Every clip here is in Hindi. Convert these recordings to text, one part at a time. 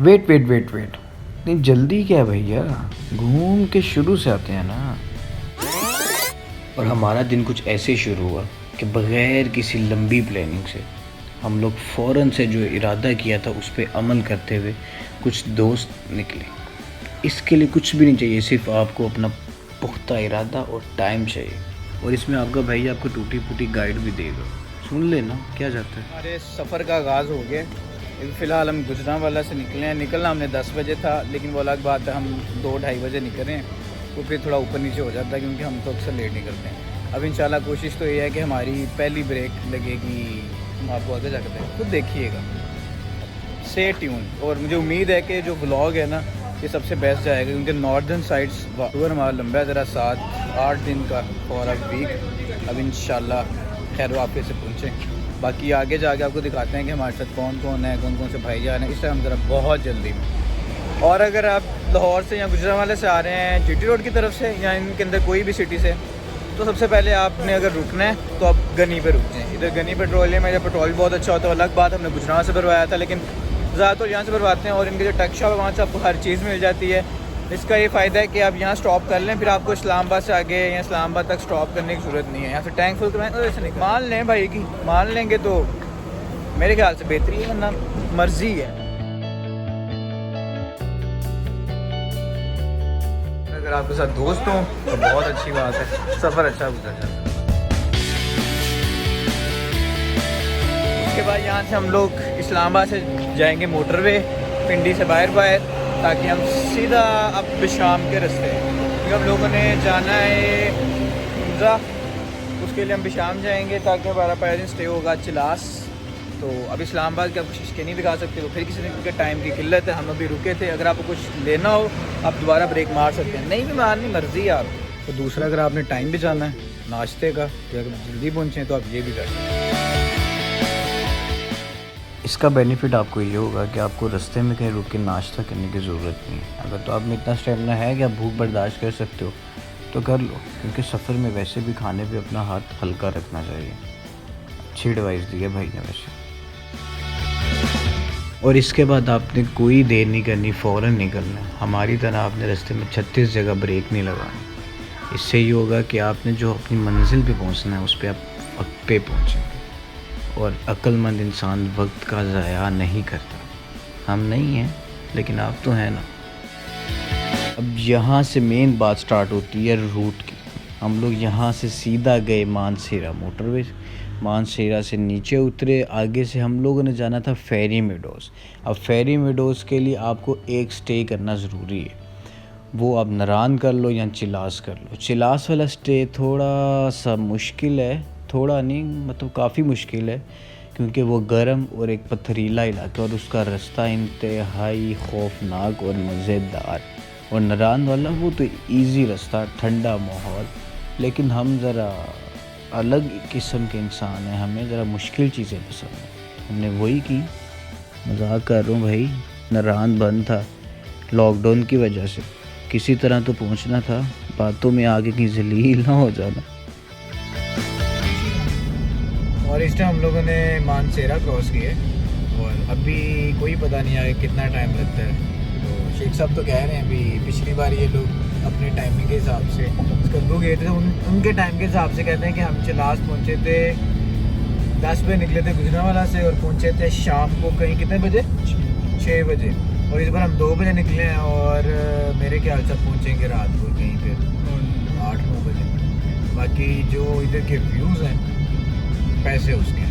वेट वेट वेट वेट, नहीं जल्दी क्या है भैया, घूम के शुरू से आते हैं ना। और हमारा दिन कुछ ऐसे शुरू हुआ कि बग़ैर किसी लंबी प्लानिंग से हम लोग फ़ौरन से जो इरादा किया था उस पर अमल करते हुए कुछ दोस्त निकले। इसके लिए कुछ भी नहीं चाहिए, सिर्फ आपको अपना पुख्ता इरादा और टाइम चाहिए। और इसमें आपका भाई आपको टूटी फूटी गाइड भी देगा, सुन लेना क्या जाता है। हमारे सफ़र का आगाज़ हो गया। फ़िलहाल हम गुजरांवाला से निकले हैं। निकलना हमने 10 बजे था, लेकिन वो अलग बात है, हम 2-2:30 बजे निकल रहे हैं। तो फिर थोड़ा ऊपर नीचे हो जाता है क्योंकि हम तो अक्सर लेट निकलते हैं। अब इंशाल्लाह कोशिश तो ये है कि हमारी पहली ब्रेक लगेगी, हम आपको आगे जाकर देखें, खुद देखिएगा, स्टे ट्यून। और मुझे उम्मीद है कि जो व्लॉग है ना ये सबसे बेस्ट जाएगा क्योंकि नॉर्दर्न साइड्स टूर हमारा लंबा है, ज़रा 7-8 दिन का फॉर अ वीक। अब इंशाल्लाह खैर वापस से पहुँचें। बाकी आगे जाके आपको दिखाते हैं कि हमारे साथ कौन कौन है, कौन कौन से भाईजान हैं। इस टाइम ज़रा बहुत जल्दी में। और अगर आप लाहौर से या गुजरांवाला से आ रहे हैं जीटी रोड की तरफ से या इनके अंदर कोई भी सिटी से, तो सबसे पहले आपने अगर रुकना है तो आप गनी पे रुक जाएँ। इधर गनी पेट्रोलियम है, जब पेट्रोल बहुत अच्छा होता है। अलग बात हमने गुजरांवाला से भरवाया था, लेकिन ज़्यादातर यहाँ से भरवाते हैं। और इनके जो टक शॉप है वहाँ से आपको हर चीज़ मिल जाती है। इसका ये फ़ायदा है कि आप यहाँ स्टॉप कर लें, फिर आपको इस्लामाबाद से आगे या इस्लामाबाद तक स्टॉप करने की ज़रूरत नहीं है। यहाँ से टैंक फुल करवाएं तो ऐसे नहीं, मान लें भाई की मान लेंगे तो मेरे ख्याल से बेहतरी है, वरना मर्जी है। अगर आपके साथ दोस्त हों तो बहुत अच्छी बात है, सफ़र अच्छा गुजर जाता है। उसके बाद यहाँ से हम लोग इस्लामाबाद से जाएंगे मोटरवे, पिंडी से बाहर ताकि हम सीधा अब शाम के रास्ते, क्योंकि हम लोगों ने जाना है उमरा, उसके लिए हम शाम जाएंगे ताकि हमारा पहला दिन स्टे होगा चिलास। तो अब इस्लामाबाद की आपको शिशके नहीं दिखा सकते, तो फिर किसी दिन के टाइम की किल्लत है, हम अभी रुके थे। अगर आपको कुछ लेना हो आप दोबारा ब्रेक मार सकते हैं, नहीं भी मारनी मर्ज़ी है आप। तो दूसरा अगर आपने टाइम भी जाना है नाश्ते का, तो अगर जल्दी पहुँचें तो आप ये भी कर सकते हैं। इसका बेनिफिट आपको ये होगा कि आपको रास्ते में कहीं रुक के नाश्ता करने की ज़रूरत नहीं है। अगर तो आप में इतना स्टेमिना है कि आप भूख बर्दाश्त कर सकते हो तो कर लो, क्योंकि सफ़र में वैसे भी खाने पे अपना हाथ हल्का रखना चाहिए। अच्छी एडवाइस दी है भाई ने वैसे। और इसके बाद आपने कोई देर नहीं करनी, फ़ौरन निकलना। हमारी तरह आपने रास्ते में 36 जगह ब्रेक नहीं लगानी। इससे ये होगा कि आपने जो अपनी मंजिल पे पहुंचना है उस पर आप वक्त पे पहुँचेंगे। और अक्लमंद इंसान वक्त का ज़ाया नहीं करता। हम नहीं हैं, लेकिन आप तो हैं ना। अब यहाँ से मेन बात स्टार्ट होती है रूट की। हम लोग यहाँ से सीधा गए मानसेरा मोटरवे, मानसेरा से नीचे उतरे। आगे से हम लोगों ने जाना था फेरी मेडोज़। अब फेरी मेडोज़ के लिए आपको एक स्टे करना ज़रूरी है, वो आप नरान कर लो या चिलास कर लो। चिलास वाला स्टे थोड़ा सा मुश्किल है, थोड़ा नहीं मतलब काफ़ी मुश्किल है, क्योंकि वो गर्म और एक पथरीला इलाका और उसका रास्ता इंतहाई खौफनाक और मज़ेदार। और नरान वाला वो तो इजी रास्ता, ठंडा माहौल। लेकिन हम ज़रा अलग किस्म के इंसान हैं, हमें ज़रा मुश्किल चीज़ें पसंद हैं। हमने वही की, मजाक कर रहा हूँ भाई। नरान बंद था लॉकडाउन की वजह से, किसी तरह तो पहुँचना था, बातों में आगे कहीं जलील ना हो जाना। और इस टाइम हम लोगों ने मानसेरा क्रॉस किए और अभी कोई पता नहीं आगे कितना टाइम लगता है। तो शेख साहब तो कह रहे हैं अभी पिछली बार ये लोग अपने टाइमिंग के हिसाब से स्कंदू गए थे, उनके टाइम के हिसाब से कहते हैं कि हम चिलास पहुँचे थे 10 बजे, निकले थे गुजरांवाला से और पहुँचे थे शाम को कहीं कितने बजे, 6 बजे। और इस बार हम 2 बजे निकले हैं और मेरे ख्याल से पहुँचेंगे रात को कहीं फिर 8-9 बजे। बाकी जो इधर के व्यूज़ हैं पैसे उसके,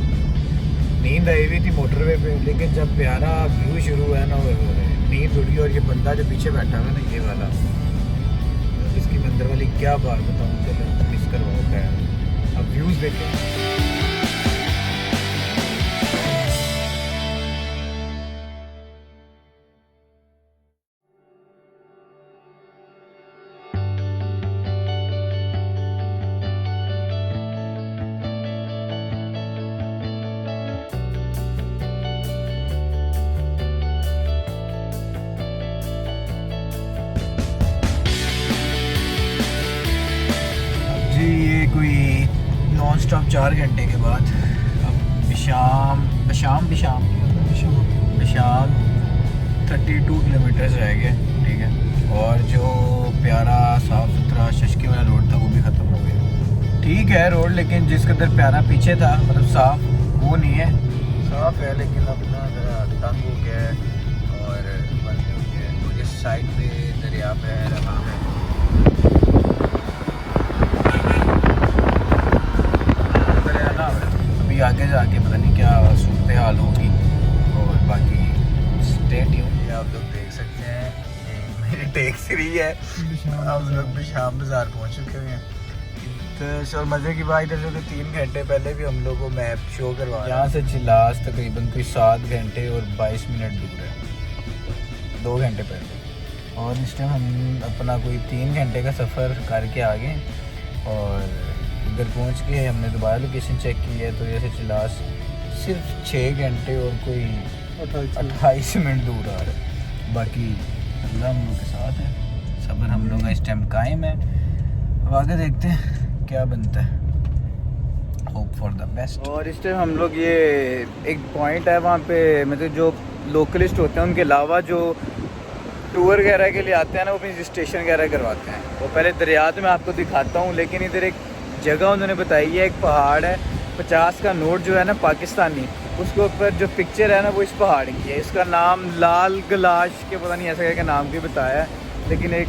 नींद आई हुई थी मोटरवे पे, लेकिन जब प्यारा व्यू शुरू हुआ ना नींद उड़ी। और ये बंदा जो पीछे बैठा हुआ ना ये वाला, इसकी मंदिर वाली क्या बात बताऊँ, चलो मिस करवाओ। खैर अब व्यूज़ देखें। ये कोई नॉन स्टॉप 4 घंटे के बाद अब शाम 32 किलोमीटर रह गए, ठीक है। और जो प्यारा साफ़ सुथरा शशकी वाला रोड था वो भी ख़त्म हो गया। ठीक है रोड, लेकिन जिस कदर प्यारा पीछे था मतलब साफ़ वो नहीं है, साफ़ है लेकिन अपना ज़रा तंग हो गया है और बंद हो गया है। और जिस साइड पे दरिया बह रहा है अभी आगे जाके पता नहीं क्या सूरत हाल होगी। और बाकी स्टे ट्यून्ड, आप लोग देख सकते हैं ये मेरी टेक 3 है। हम लोग भी शाम बाज़ार पहुंच चुके हुए हैं। और मज़े की बात इधर से 3 घंटे पहले भी हम लोग को मैप शो करवा, यहाँ से चिलास तकरीबन कोई 7 घंटे और 22 मिनट दूर है, 2 घंटे पहले। और इस टाइम हम अपना कोई 3 घंटे का सफ़र करके आ गए और इधर पहुंच के हमने दोबारा लोकेशन चेक की है तो जैसे चिलास सिर्फ 6 घंटे और कोई 28 मिनट दूर आ रहा है। बाकी अल्लाह हम लोग के साथ है, सब्र हम लोग का इस टाइम कायम है। अब आगे देखते हैं क्या बनता है, होप फॉर द बेस्ट। और इस टाइम हम लोग ये एक पॉइंट है वहाँ पे, मतलब जो लोकलिस्ट होते हैं उनके अलावा जो टूर वगैरह के लिए आते हैं ना वो अपनी रजिस्ट्रेशन वगैरह करवाते हैं। तो पहले दरिया तो मैं आपको दिखाता हूँ, लेकिन इधर एक जगह उन्होंने बताई है, एक पहाड़ है, 50 का नोट जो है ना पाकिस्तानी, उसके ऊपर जो पिक्चर है ना वो इस पहाड़ की है। इसका नाम लाल गलाश के पता नहीं ऐसा क्या नाम भी बताया है, लेकिन एक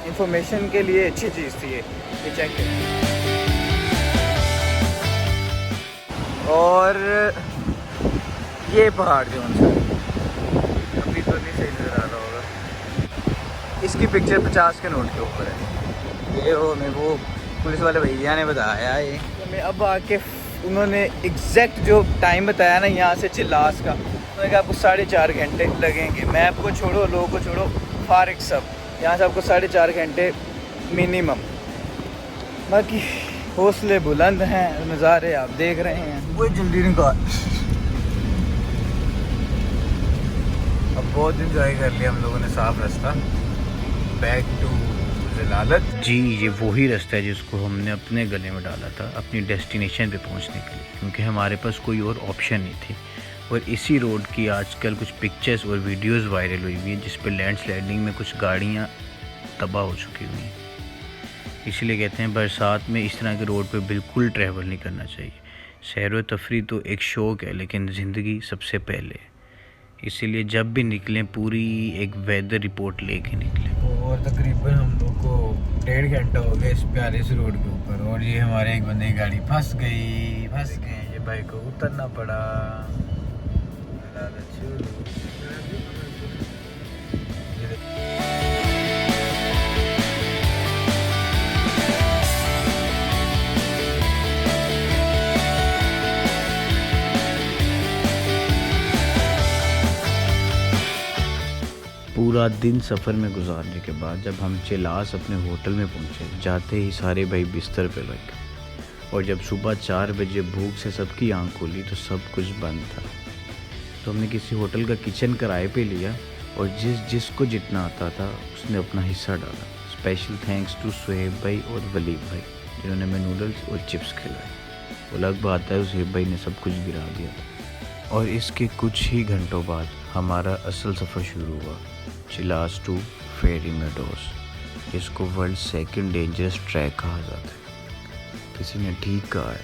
इंफॉर्मेशन के लिए अच्छी चीज़ थी ये चेक करें। और ये पहाड़ जो उनसे अभी तो नहीं सही नज़र आ रहा होगा, इसकी पिक्चर 50 के नोट के ऊपर है। ये वो पुलिस वाले भैया ने बताया ये हमें। अब आके उन्होंने एग्जैक्ट जो टाइम बताया ना यहाँ से चिल्लास का, उन्होंने कहा आपको 4.5 घंटे लगेंगे। मैप को छोड़ो, लोगों को छोड़ो, फारिग सब, यहाँ से आपको 4.5 घंटे मिनिमम। बाकी हौसले बुलंद हैं, नज़ारे आप देख रहे हैं। वो जल्दी निकाल, अब बहुत इंजॉय कर लिया हम लोगों ने, साफ रास्ता बैक टू जलालत। जी ये वही रास्ता है जिसको हमने अपने गले में डाला था अपनी डेस्टिनेशन पे पहुंचने के लिए, क्योंकि हमारे पास कोई और ऑप्शन नहीं थी। और इसी रोड की आजकल कुछ पिक्चर्स और वीडियोस वायरल हुई हुई हैं जिस पे लैंडस्लाइडिंग में कुछ गाड़ियां तबाह हो चुकी हुई हैं। इसलिए कहते हैं बरसात में इस तरह के रोड पे बिल्कुल ट्रैवल नहीं करना चाहिए। सैर व तफरी तो एक शौक़ है, लेकिन ज़िंदगी सबसे पहले है। इसीलिए जब भी निकलें पूरी एक वेदर रिपोर्ट लेके निकलें। और तकरीबन हम लोग को 1.5 घंटा हो गया इस प्यारे से रोड के ऊपर, और ये हमारे एक बंदे की गाड़ी फंस गई। ये भाई को उतरना पड़ा। पूरा दिन सफ़र में गुजारने के बाद जब हम चिलास अपने होटल में पहुंचे, जाते ही सारे भाई बिस्तर पे लग गए। और जब सुबह 4 बजे भूख से सबकी आंख खोली तो सब कुछ बंद था। तो हमने किसी होटल का किचन किराए पे लिया और जिसको जितना आता था उसने अपना हिस्सा डाला। स्पेशल थैंक्स टू सुहेब भाई और वलीद भाई जिन्होंने हमें नूडल्स और चिप्स खिलाए। वो अलग बात है सुहेब भाई ने सब कुछ गिरा दिया। और इसके कुछ ही घंटों बाद हमारा असल सफ़र शुरू हुआ, चिलास टू फेरी मेडोज, जिसको वर्ल्ड सेकंड डेंजरस ट्रैक कहा जाता है। किसी ने ठीक कहा है,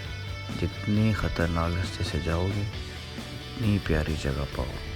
जितने ख़तरनाक रास्ते से जाओगे उतनी प्यारी जगह पाओगे।